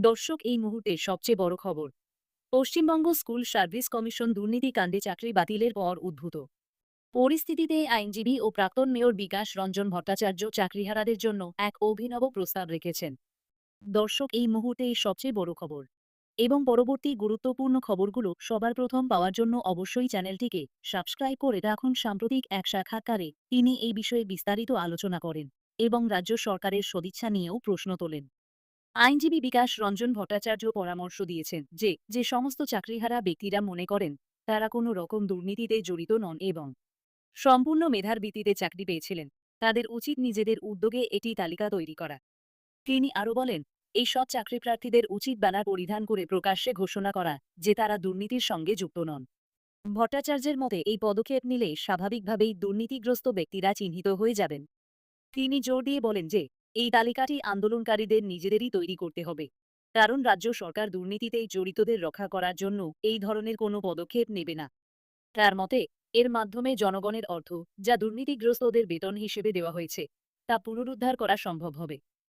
দর্শক, এই মুহূর্তে সবচেয়ে বড় খবর। পশ্চিমবঙ্গ স্কুল সার্ভিস কমিশন দুর্নীতিকাণ্ডে চাকরি বাতিলের পর উদ্ভূত পরিস্থিতিতে আইনজীবী ও প্রাক্তন মেয়র বিকাশ রঞ্জন ভট্টাচার্য চাকরিহারাদের জন্য এক অভিনব প্রস্তাব রেখেছেন। দর্শক, এই মুহূর্তে সবচেয়ে বড় খবর এবং পরবর্তী গুরুত্বপূর্ণ খবরগুলো সবার প্রথম পাওয়ার জন্য অবশ্যই চ্যানেলটিকে সাবস্ক্রাইব করে রাখুন। সাম্প্রতিক এক সাক্ষাৎকারে তিনি এই বিষয়ে বিস্তারিত আলোচনা করেন এবং রাজ্য সরকারের সদিচ্ছা নিয়েও প্রশ্ন তোলেন। আইনজীবী বিকাশ রঞ্জন ভট্টাচার্য পরামর্শ দিয়েছেন যে যে সমস্ত চাকরিহারা ব্যক্তিরা মনে করেন তারা কোনো রকম দুর্নীতিতে জড়িত নন এবং সম্পূর্ণ মেধার ভিত্তিতে চাকরি পেয়েছিলেন, তাদের উচিত নিজেদের উদ্যোগে এটি তালিকা তৈরি করা। তিনি আরও বলেন, এই সব চাকরি প্রার্থীদের উচিত ব্যানার পরিধান করে প্রকাশ্যে ঘোষণা করা যে তারা দুর্নীতির সঙ্গে যুক্ত নন। ভট্টাচার্যের মতে এই পদক্ষেপ নিলে স্বাভাবিকভাবেই দুর্নীতিগ্রস্ত ব্যক্তিরা চিহ্নিত হয়ে যাবেন। তিনি জোর দিয়ে বলেন যে এই তালিকাটি আন্দোলনকারীদের নিজেদেরই তৈরি করতে হবে, কারণ রাজ্য সরকার দুর্নীতিতে জড়িতদের রক্ষা করার জন্য এই ধরনের কোনো পদক্ষেপ নেবে না। তার মতে এর মাধ্যমে জনগণের অর্থ, যা দুর্নীতিগ্রস্তদের বেতন হিসেবে দেওয়া হয়েছে, তা পুনরুদ্ধার করা সম্ভব হবে।